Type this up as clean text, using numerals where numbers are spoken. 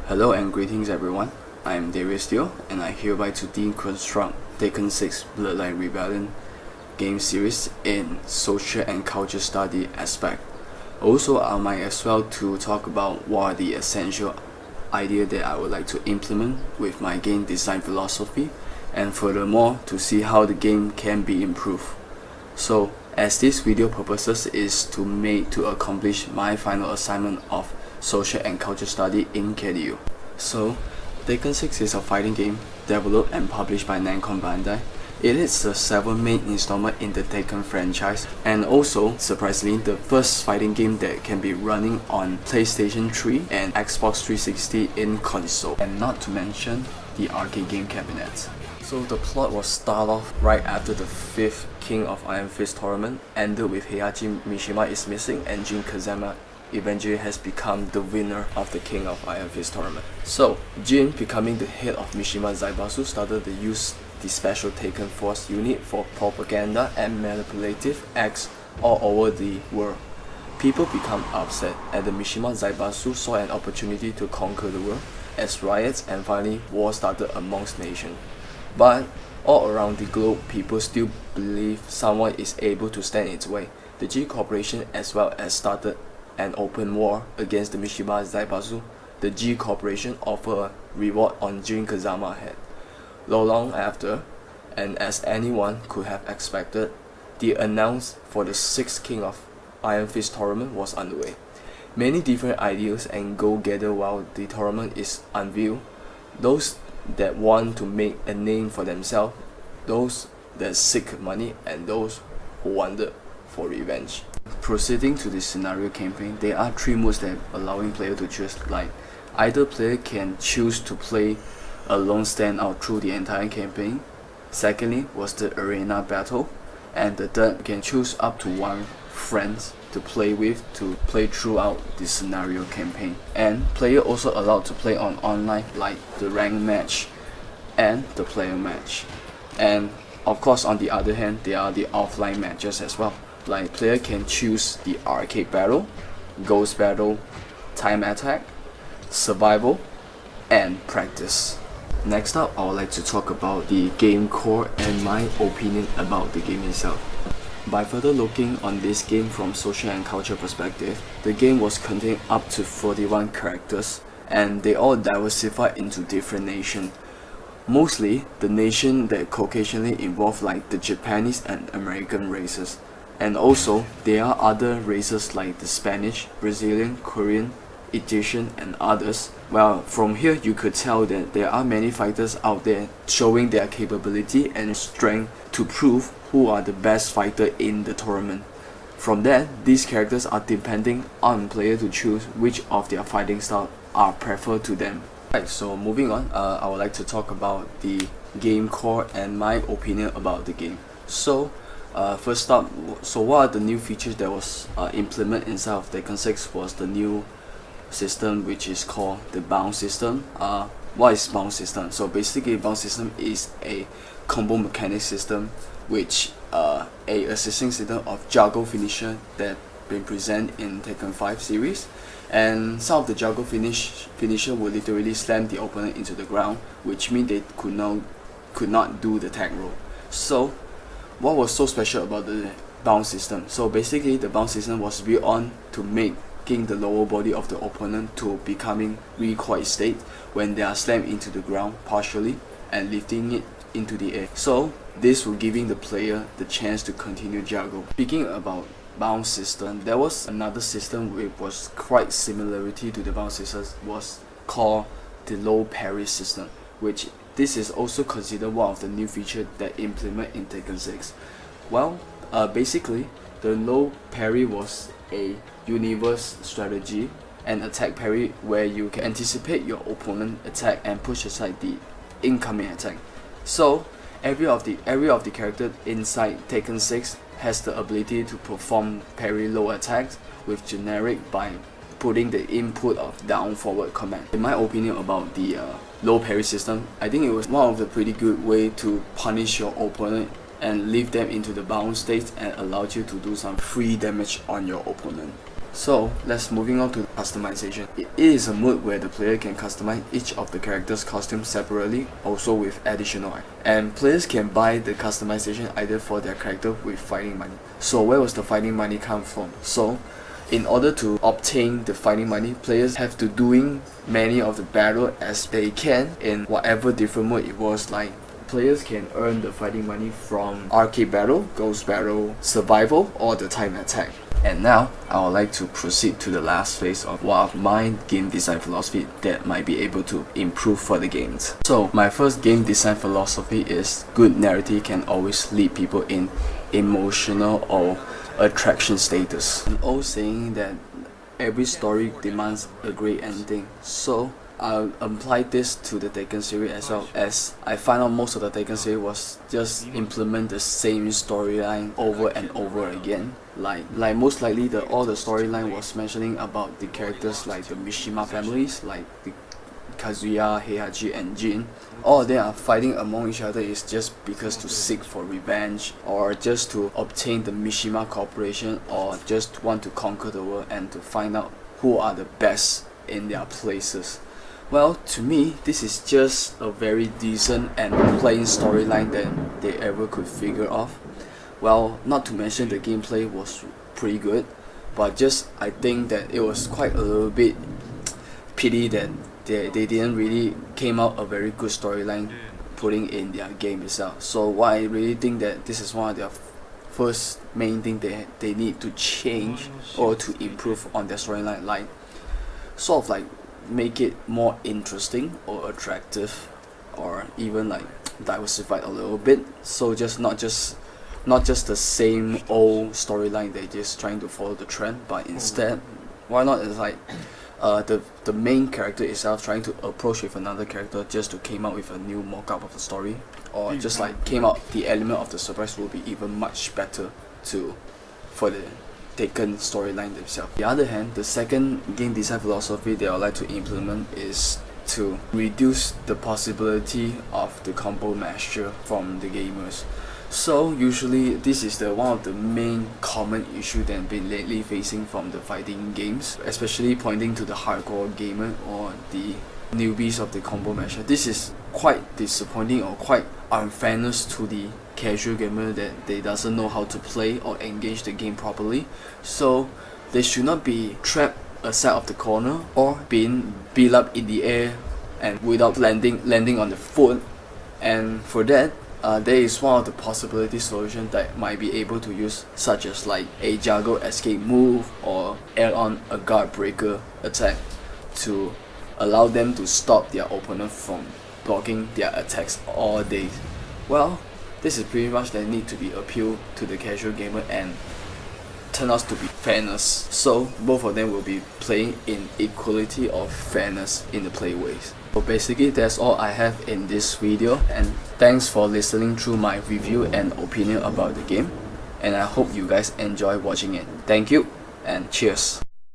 Hello and greetings everyone, I am Darius Teo and I hereby to deconstruct Tekken 6 Bloodline Rebellion game series in social and culture study aspect. Also, I might as well to talk about what are the essential idea that I would like to implement with my game design philosophy, and furthermore to see how the game can be improved. So as this video purposes is to accomplish my final assignment of social and culture study in KDU. So Tekken 6 is a fighting game developed and published by Namco Bandai. It is the 7th main installment in the Tekken franchise, and also surprisingly the first fighting game that can be running on PlayStation 3 and Xbox 360 in console, and not to mention the arcade game cabinets. So the plot was start off right after the 5th King of Iron Fist tournament ended with Heihachi Mishima is missing and Jin Kazama eventually has become the winner of the King of Iron Fist tournament. So Jin, becoming the head of Mishima Zaibatsu, started to use the special Tekken Force unit for propaganda and manipulative acts all over the world. People become upset and the Mishima Zaibatsu saw an opportunity to conquer the world as riots and finally war started amongst nations. But all around the globe, people still believe someone is able to stand its way. The G Corporation as well as started an open war against the Mishima Zaibatsu. The G Corporation offered a reward on Jin Kazama's head. Long after, and as anyone could have expected, the announce for the 6th King of Iron Fist tournament was underway. Many different ideas and goals gather while the tournament is unveiled. Those that want to make a name for themselves, those that seek money, and those who wanted for revenge. Proceeding to the scenario campaign, there are 3 modes that allowing player to choose. Like, either player can choose to play a lone standout through the entire campaign. Secondly was the arena battle, and the third can choose up to 1 friend to play with to play throughout the scenario campaign. And player also allowed to play on online, like the ranked match and the player match. And of course on the other hand, there are the offline matches as well. Like, player can choose the arcade battle, ghost battle, time attack, survival, and practice. Next up, I would like to talk about the game core and my opinion about the game itself. By further looking on this game from social and culture perspective, the game was contained up to 41 characters, and they all diversified into different nations. Mostly the nation that Caucasianly involved, like the Japanese and American races. And also there are other races like the Spanish, Brazilian, Korean, Egyptian, and others. Well, from here you could tell that there are many fighters out there showing their capability and strength to prove who are the best fighter in the tournament. From that, these characters are depending on player to choose which of their fighting style are preferred to them. Right, so moving on, I would like to talk about the game core and my opinion about the game. So first up, so what are the new features that was implemented inside of Tekken 6 was the new system, which is called the bounce system. What is bounce system? So basically bounce system is a combo mechanic system, which a assisting system of juggle finisher that been present in Tekken 5 series. And some of the juggle finisher will literally slam the opponent into the ground, which means they could not do the tag roll. So what was so special about the bounce system? So basically the bounce system was built on to making the lower body of the opponent to becoming recoil state when they are slammed into the ground partially and lifting it into the air. So this will giving the player the chance to continue juggle. Speaking about bounce system, there was another system which was quite similarity to the bounce system, was called the low parry system, which this is also considered one of the new features that implement in Tekken 6. Well, basically the low parry was a universe strategy and attack parry where you can anticipate your opponent attack and push aside the incoming attack. So every of the character inside Tekken 6 has the ability to perform parry low attacks with generic by putting the input of down forward command. In my opinion about the low parry system, I think it was one of the pretty good way to punish your opponent and leave them into the bounce state and allow you to do some free damage on your opponent. So let's moving on to customization. It is a mode where the player can customize each of the character's costumes separately, also with additional items. And players can buy the customization either for their character with fighting money. So where was the fighting money come from? So in order to obtain the fighting money, players have to doing many of the battle as they can in whatever different mode it was. Like players can earn the fighting money from arcade battle, ghost battle, survival, or the time attack. And now I would like to proceed to the last phase of one of my game design philosophy that might be able to improve for the games. So my first game design philosophy is good narrative can always lead people in emotional or attraction status. An old saying that every story demands a great ending. So I'll apply this to the Tekken series as well, as I find out most of the Tekken series was just implement the same storyline over and over again. Like most likely all the storyline was mentioning about the characters like the Mishima families, like the Kazuya, Heihachi and Jin. All of them are fighting among each other is just because to seek for revenge, or just to obtain the Mishima corporation, or just want to conquer the world and to find out who are the best in their places. Well, to me, this is just a very decent and plain storyline that they ever could figure off. Well, not to mention the gameplay was pretty good, but just I think that it was quite a little bit pity that they didn't really came out a very good storyline putting in their game itself. So what I really think that this is one of their first main thing they need to change or to improve on their storyline, like sort of like make it more interesting or attractive, or even like diversified a little bit. So just not just the same old storyline they just trying to follow the trend, but instead why not is like the main character itself trying to approach with another character just to came out with a new mock-up of the story, or just like came out the element of the surprise will be even much better for the Tekken storyline themselves. On the other hand, the second game design philosophy that I would like to implement is to reduce the possibility of the combo master from the gamers. So usually this is one of the main common issue that have been lately facing from the fighting games, especially pointing to the hardcore gamer or the newbies of the combo master. This is quite disappointing or quite unfairness to the casual gamer that they doesn't know how to play or engage the game properly. So they should not be trapped aside of the corner or being beat up in the air and without landing on the foot. And for that, there is one of the possibility solutions that might be able to use, such as like a juggle escape move or add on a guard breaker attack to allow them to stop their opponent from blocking their attacks all day. Well, this is pretty much that need to be appealed to the casual gamer and turn out to be fairness. So both of them will be playing in equality of fairness in the play ways. So basically that's all I have in this video, and thanks for listening through my review and opinion about the game, and I hope you guys enjoy watching it. Thank you and cheers.